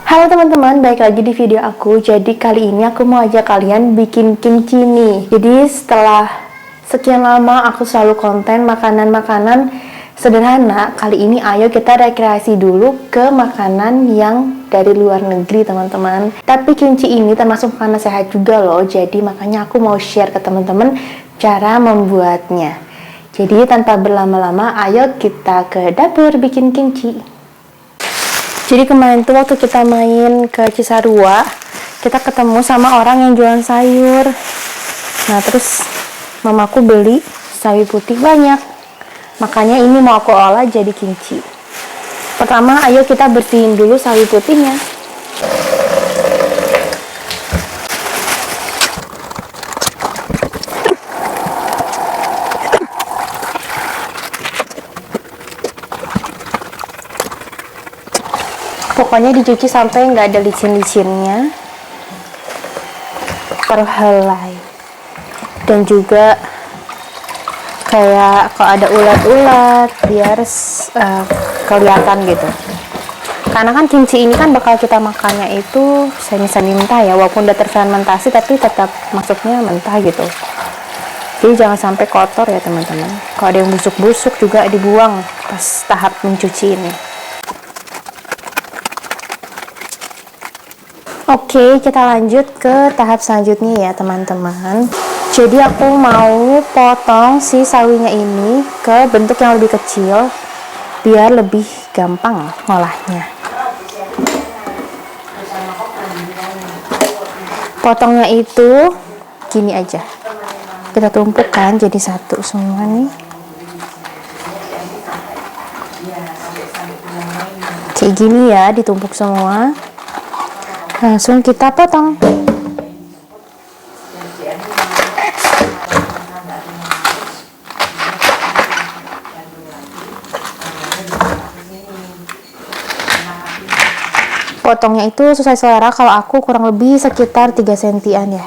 Halo teman-teman, balik lagi di video aku. Jadi kali ini aku mau ajak kalian bikin kimchi nih. Jadi setelah sekian lama aku selalu konten makanan-makanan sederhana, kali ini ayo kita rekreasi dulu ke makanan yang dari luar negeri teman-teman. Tapi kimchi ini termasuk makanan sehat juga loh, jadi makanya aku mau share ke teman-teman cara membuatnya. Jadi tanpa berlama-lama, ayo kita ke dapur bikin kimchi. Jadi kemarin tuh waktu kita main ke Cisarua, kita ketemu sama orang yang jualan sayur. Nah terus mamaku beli sawi putih banyak, makanya ini mau aku olah jadi kimchi. Pertama ayo kita bersihin dulu sawi putihnya. Pokoknya dicuci sampai nggak ada licin-licinnya, terhelai. Dan juga kayak kalau ada ulat-ulat biar kelihatan gitu. Karena kan kimchi ini kan bakal kita makannya itu semi-semi mentah ya, walaupun udah terfermentasi tapi tetap masuknya mentah gitu. Jadi jangan sampai kotor ya teman-teman. Kalau ada yang busuk-busuk juga dibuang pas tahap mencuci ini. Oke, kita lanjut ke tahap selanjutnya ya teman-teman. Jadi aku mau potong si sawinya ini ke bentuk yang lebih kecil biar lebih gampang ngolahnya. Potongnya itu gini aja. Kita tumpukkan jadi satu semua nih. Kayak gini ya, ditumpuk semua. Langsung kita potong. Potongnya itu sesuai selera, kalau aku kurang lebih sekitar 3 sentian ya.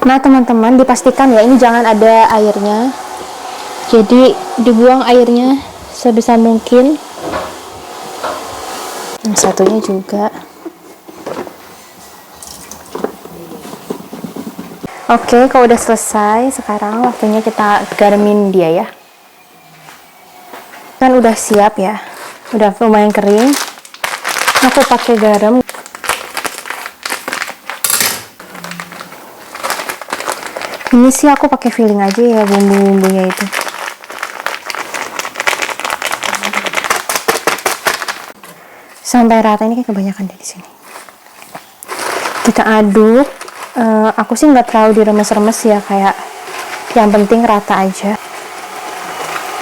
Nah teman-teman, dipastikan ya ini jangan ada airnya, jadi dibuang airnya sebisa mungkin. Yang satunya juga. Oke, kalau udah selesai, sekarang waktunya kita garmin dia ya. Kan udah siap ya, udah lumayan kering. Aku pakai garam. Ini sih aku pakai feeling aja ya bumbu-bumbunya itu. Sampai rata, ini kayak kebanyakan dari sini. Kita aduk. Aku sih nggak terlalu diremes-remes ya, kayak yang penting rata aja.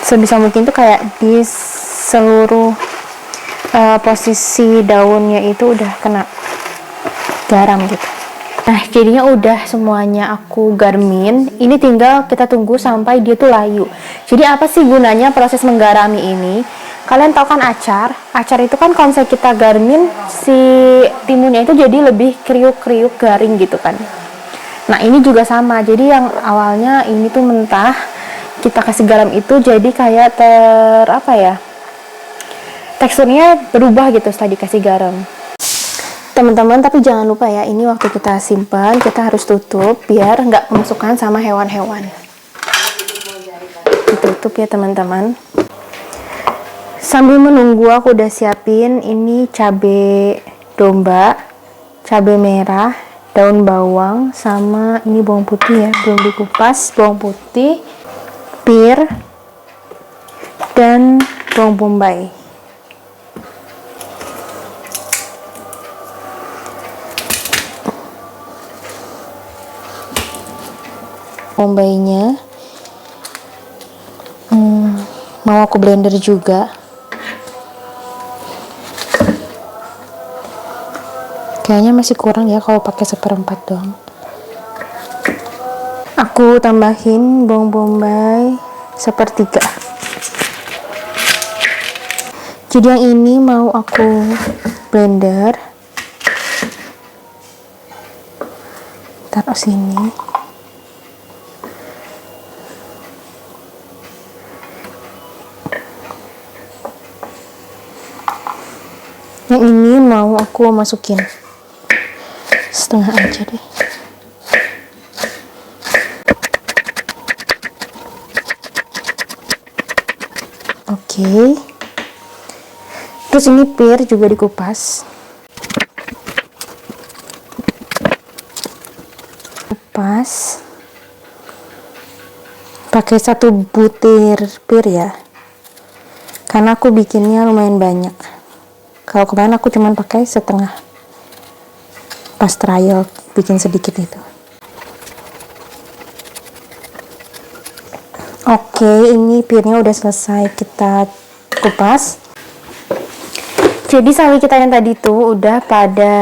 Sebisa mungkin tuh kayak di seluruh posisi daunnya itu udah kena garam gitu. Nah jadinya udah semuanya aku garmin. Ini tinggal kita tunggu sampai dia tuh layu. Jadi apa sih gunanya proses menggarami ini? Kalian tahu kan acar itu kan kalau misalnya kita garmin, si timunnya itu jadi lebih kriuk-kriuk garing gitu kan. Nah ini juga sama, jadi yang awalnya ini tuh mentah, kita kasih garam itu jadi kayak teksturnya berubah gitu setelah dikasih garam. Teman-teman, tapi jangan lupa ya, ini waktu kita simpan kita harus tutup biar nggak kemasukan sama hewan-hewan. Ditutup ya teman-teman. Sambil menunggu aku udah siapin ini cabai domba, cabai merah, daun bawang, sama ini bawang putih ya, belum dikupas, bawang putih, pir, dan bawang bombay. Bombaynya mau aku blender juga. Kayaknya masih kurang ya kalau pakai 1/4 doang. Aku tambahin bawang bombay 1/3. Jadi yang ini mau aku blender, taruh sini. Yang ini mau aku masukin setengah aja deh. Oke. Terus ini pir juga dikupas. Kupas. Pakai 1 butir pir ya. Karena aku bikinnya lumayan banyak. Kalau kemarin aku cuman pakai setengah. Pas trial bikin sedikit itu. Oke, ini pirnya udah selesai kita kupas. Jadi sawi kita yang tadi tuh udah pada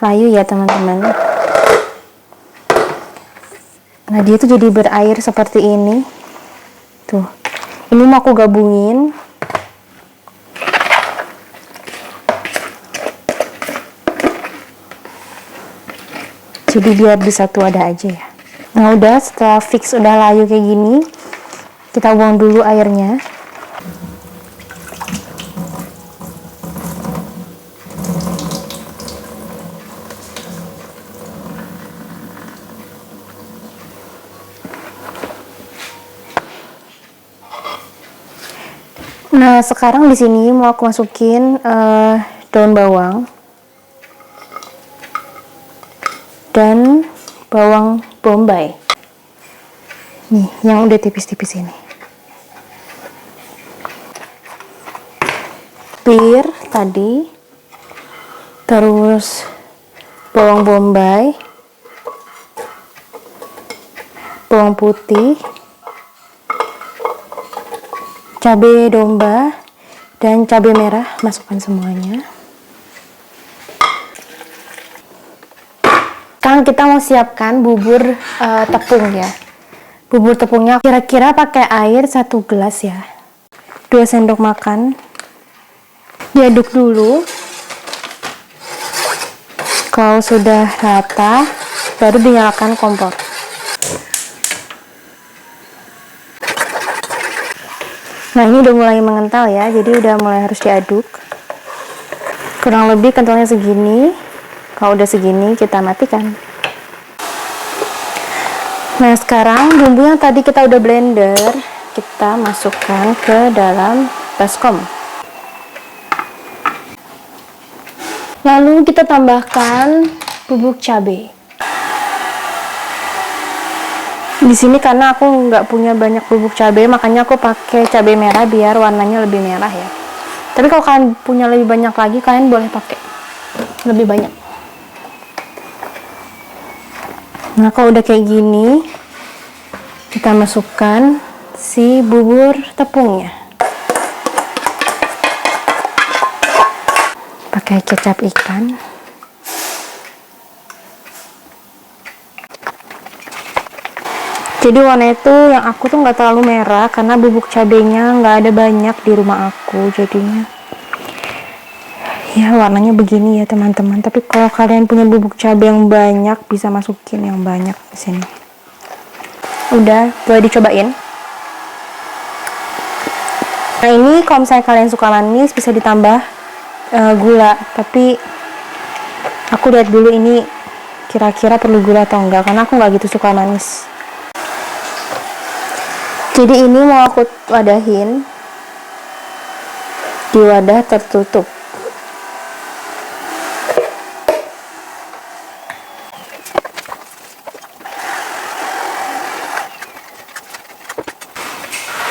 layu ya teman-teman. Nah dia tuh jadi berair seperti ini. Tuh, ini mau aku gabungin. Jadi biar di satu ada aja ya. Nah udah, setelah fix udah layu kayak gini, kita buang dulu airnya. Nah sekarang di sini mau aku masukin daun bawang dan bawang bombay. Nih, yang udah tipis-tipis ini. Pir tadi, terus bawang bombay, bawang putih, cabai domba, dan cabai merah, masukkan semuanya. Sekarang kita mau siapkan bubur tepung ya. Bubur tepungnya kira-kira pakai air 1 gelas ya. 2 sendok makan. Diaduk dulu. Kalau sudah rata, baru dinyalakan kompor. Nah ini udah mulai mengental ya, jadi udah mulai harus diaduk. Kurang lebih kentalnya segini. Kalau udah segini kita matikan. Nah sekarang bumbu yang tadi kita udah blender, kita masukkan ke dalam baskom. Lalu kita tambahkan bubuk cabai. Di sini karena aku nggak punya banyak bubuk cabai, makanya aku pakai cabai merah biar warnanya lebih merah ya. Tapi kalau kalian punya lebih banyak lagi, kalian boleh pakai lebih banyak. Nah kalau udah kayak gini, kita masukkan si bubur tepungnya. Pakai kecap ikan. Jadi warna itu yang aku tuh nggak terlalu merah karena bubuk cabenya nggak ada banyak di rumah aku, jadinya ya warnanya begini ya teman-teman. Tapi kalau kalian punya bubuk cabai yang banyak, bisa masukin yang banyak di sini. Udah, boleh dicobain. Nah ini kalau misalnya kalian suka manis bisa ditambah gula, tapi aku lihat dulu ini kira-kira perlu gula atau enggak, karena aku nggak gitu suka manis. Jadi ini mau aku wadahin di wadah tertutup.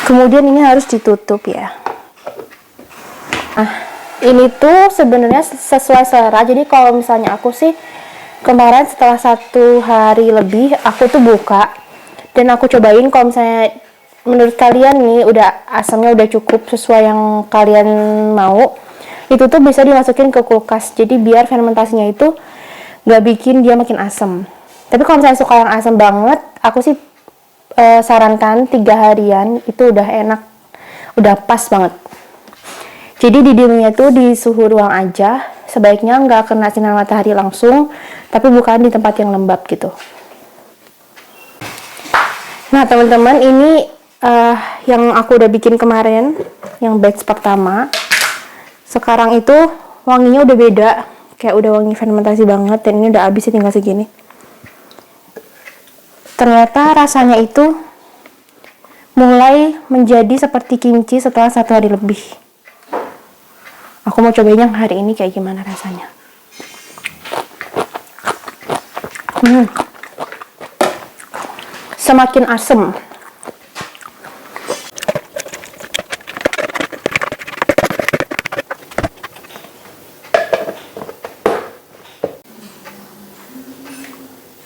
Kemudian ini harus ditutup ya. Nah, ini tuh sebenarnya sesuai selera. Jadi kalau misalnya aku sih kemarin setelah 1 hari lebih aku tuh buka dan aku cobain. Kalau misalnya menurut kalian nih udah asamnya udah cukup sesuai yang kalian mau, itu tuh bisa dimasukin ke kulkas. Jadi biar fermentasinya itu nggak bikin dia makin asam. Tapi kalau misalnya suka yang asam banget, aku sih sarankan 3 harian itu udah enak, udah pas banget. Jadi didieminnya tuh di suhu ruang aja, sebaiknya nggak kena sinar matahari langsung, tapi bukan di tempat yang lembab gitu. Nah teman-teman, ini yang aku udah bikin kemarin, yang batch pertama. Sekarang itu wanginya udah beda, kayak udah wangi fermentasi banget, dan ini udah habis sih, tinggal segini. Ternyata rasanya itu mulai menjadi seperti kimchi setelah 1 hari lebih. Aku mau cobain yang hari ini kayak gimana rasanya. Semakin asem.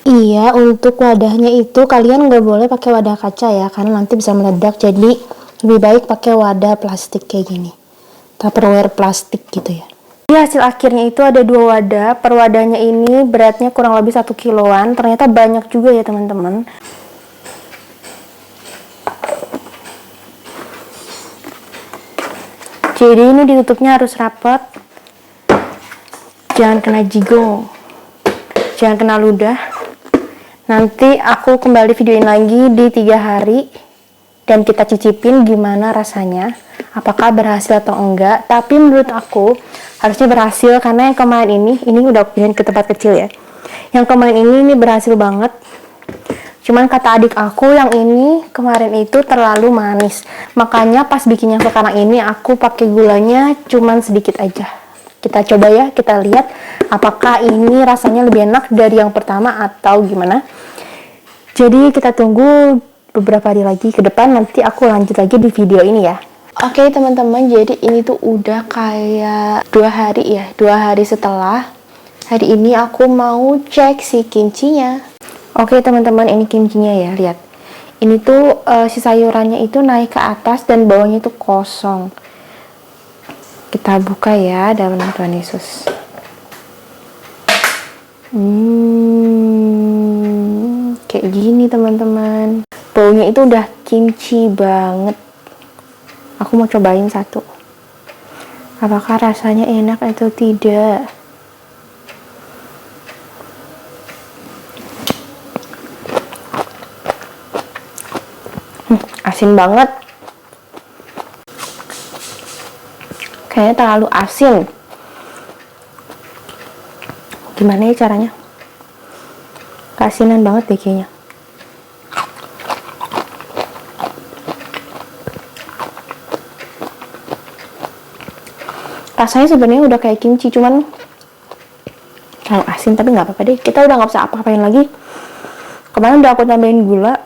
Iya, untuk wadahnya itu kalian nggak boleh pakai wadah kaca ya, karena nanti bisa meledak. Jadi lebih baik pakai wadah plastik kayak gini, Tupperware plastik gitu ya. Di hasil akhirnya itu ada 2 wadah. Per wadahnya ini beratnya kurang lebih 1 kiloan. Ternyata banyak juga ya teman-teman. Jadi ini ditutupnya harus rapat, jangan kena jigong, jangan kena ludah. Nanti aku kembali videoin lagi di 3 hari dan kita cicipin gimana rasanya, apakah berhasil atau enggak. Tapi menurut aku harusnya berhasil, karena yang kemarin ini udah aku pindahin ke tempat kecil ya. Yang kemarin ini berhasil banget. Cuman kata adik aku yang ini kemarin itu terlalu manis. Makanya pas bikin yang sekarang ini aku pakai gulanya cuman sedikit aja. Kita coba ya, kita lihat apakah ini rasanya lebih enak dari yang pertama atau gimana. Jadi kita tunggu beberapa hari lagi ke depan, nanti aku lanjut lagi di video ini ya. Oke teman-teman, jadi ini tuh udah kayak 2 hari ya, 2 hari setelah. Hari ini aku mau cek si kimchinya. Oke teman-teman, ini kimchinya ya, lihat. Ini tuh si sayurannya itu naik ke atas dan bawahnya itu kosong. Kita buka ya, dalam nama Tuhan Yesus. Kayak gini teman-teman. Baunya itu udah kimchi banget. Aku mau cobain satu. Apakah rasanya enak atau tidak? Asin banget. Kayaknya terlalu asin. Gimana ya caranya? Keasinan banget deh kayaknya. Rasanya sebenarnya udah kayak kimchi, cuman terlalu asin, tapi nggak apa-apa deh. Kita udah nggak usah apa-apain lagi. Kemarin udah aku tambahin gula,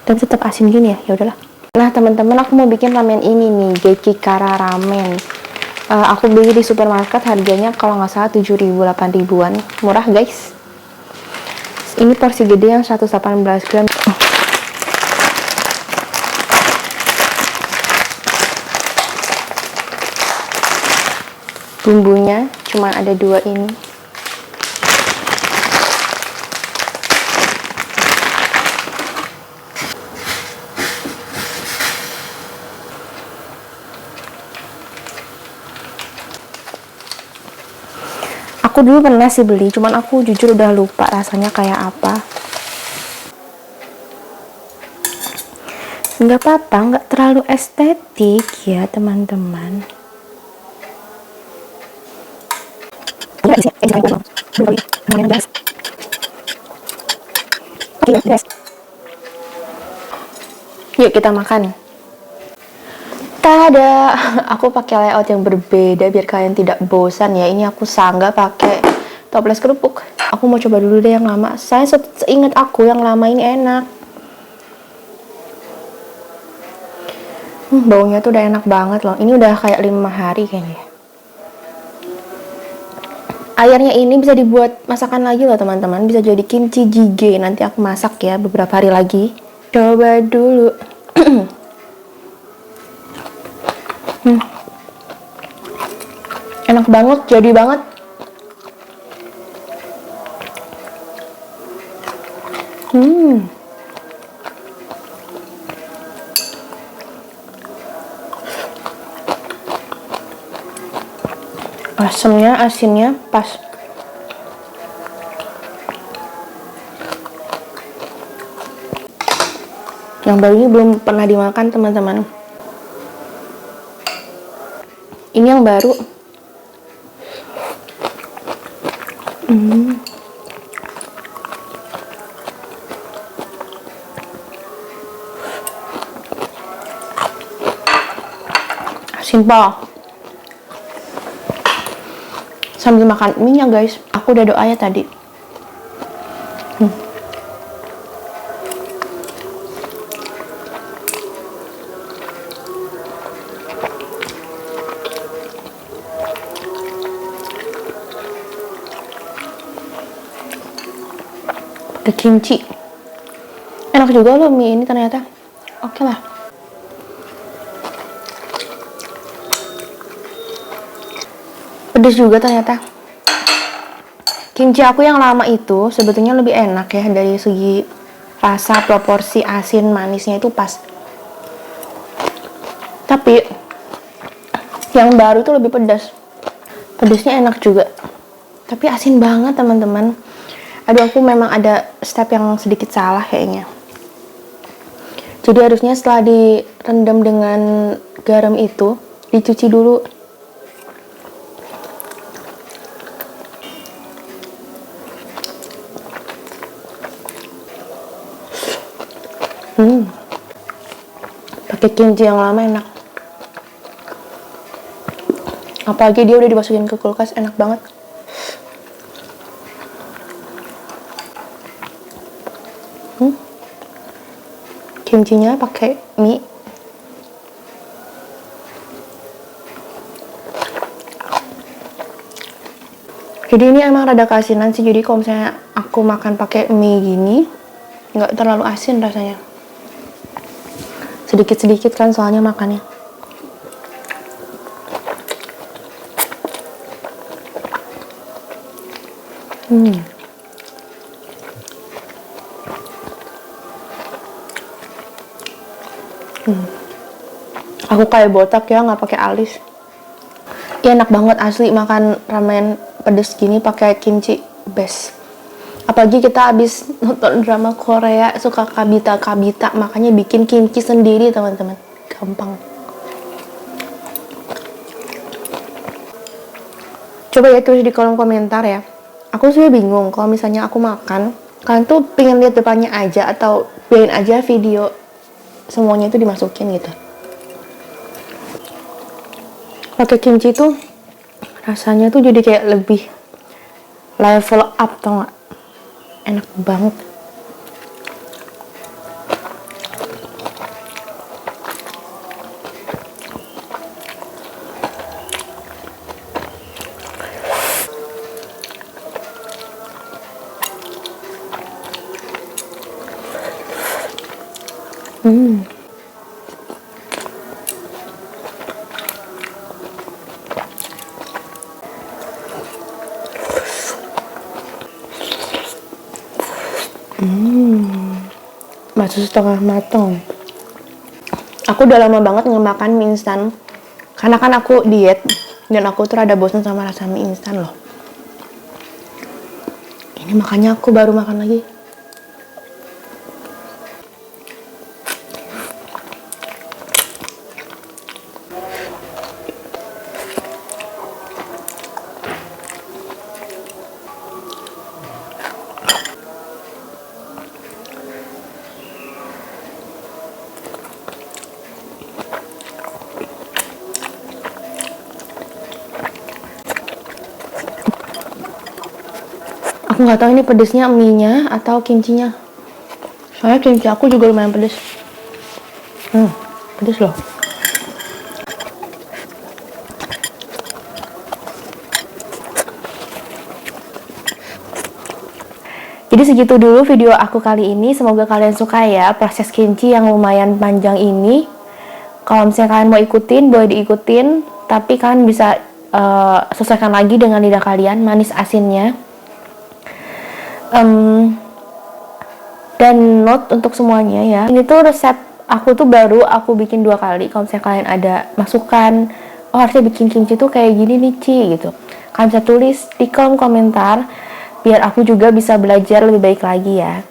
tapi tetap asin gini ya. Ya udahlah. Nah teman-teman, aku mau bikin ramen ini nih, Gekikara ramen. Aku beli di supermarket, harganya kalau nggak salah 7.000, 8.000-an. Murah guys. Ini porsi gede yang 118 gram. Bumbunya cuma ada 2 ini. Aku dulu pernah sih beli, cuman aku jujur udah lupa rasanya kayak apa. Nggak apa-apa, nggak terlalu estetik ya teman-teman. Yuk kita makan. Tada, aku pakai layout yang berbeda biar kalian tidak bosan ya. Ini aku sanggah pakai toples kerupuk. Aku mau coba dulu deh yang lama. Saya seingat aku yang lama ini enak. Baunya tuh udah enak banget loh. Ini udah kayak 5 hari kayaknya. Airnya ini bisa dibuat masakan lagi loh teman-teman. Bisa jadi kimchi jjigae. Nanti aku masak ya beberapa hari lagi. Coba dulu. Enak banget, jadi banget. Asamnya, asinnya pas. Yang baru ini belum pernah dimakan teman-teman. Ini yang baru. Simple. Sambil makan mie-nya guys, aku udah doa ya tadi. Ada kimchi. Enak juga loh mie ini ternyata. Oke lah. Pedas juga ternyata. Kimchi aku yang lama itu sebetulnya lebih enak ya, dari segi rasa, proporsi asin manisnya itu pas. Tapi yang baru itu lebih pedas. Pedasnya enak juga. Tapi asin banget teman-teman. Aduh, aku memang ada step yang sedikit salah kayaknya. Jadi harusnya setelah direndam dengan garam itu dicuci dulu. Pakai kimchi yang lama enak. Apalagi dia udah dimasukin ke kulkas, enak banget. Kimchinya pakai mie. Jadi ini emang rada keasinan sih. Jadi kalau misalnya aku makan pakai mie gini, nggak terlalu asin rasanya. Sedikit-sedikit kan soalnya makannya. Aku kayak botak ya, nggak pakai alis. Ya enak banget asli makan ramen pedes gini pakai kimchi, best. Apalagi kita habis nonton drama Korea suka kabita-kabita, makanya bikin kimchi sendiri teman-teman. Gampang. Coba ya tulis di kolom komentar ya. Aku sih bingung kalau misalnya aku makan, kalian tuh pengen lihat depannya aja atau biarin aja video semuanya itu dimasukin gitu. Pakai kimchi tuh rasanya tuh jadi kayak lebih level up, tau gak? Enak banget. Masih setengah mateng. Aku udah lama banget nggak makan mie instan, karena kan aku diet dan aku tuh rada bosan sama rasa mie instan loh. Ini makanya aku baru makan lagi. Aku nggak tahu ini pedesnya mie-nya atau kimchinya. Soalnya kimchi aku juga lumayan pedes. Pedes loh. Jadi segitu dulu video aku kali ini. Semoga kalian suka ya proses kimchi yang lumayan panjang ini. Kalau misalnya kalian mau ikutin, boleh diikutin. Tapi kalian bisa sesuaikan lagi dengan lidah kalian, manis asinnya. Dan note untuk semuanya ya, ini tuh resep aku tuh baru aku bikin 2 kali. Kalau misalnya kalian ada masukan, oh harusnya bikin kimchi tuh kayak gini nih Ci gitu, Kalian bisa tulis di kolom komentar biar aku juga bisa belajar lebih baik lagi ya.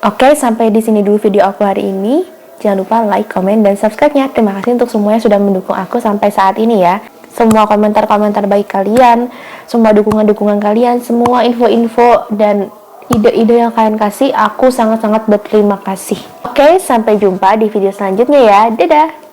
Oke, sampai di sini dulu video aku hari ini. Jangan lupa like, komen, dan subscribe-nya. Terima kasih untuk semua yang sudah mendukung aku sampai saat ini ya. Semua komentar-komentar baik kalian, semua dukungan-dukungan kalian, semua info-info dan ide-ide yang kalian kasih, aku sangat-sangat berterima kasih. Oke, sampai jumpa di video selanjutnya ya. Dadah!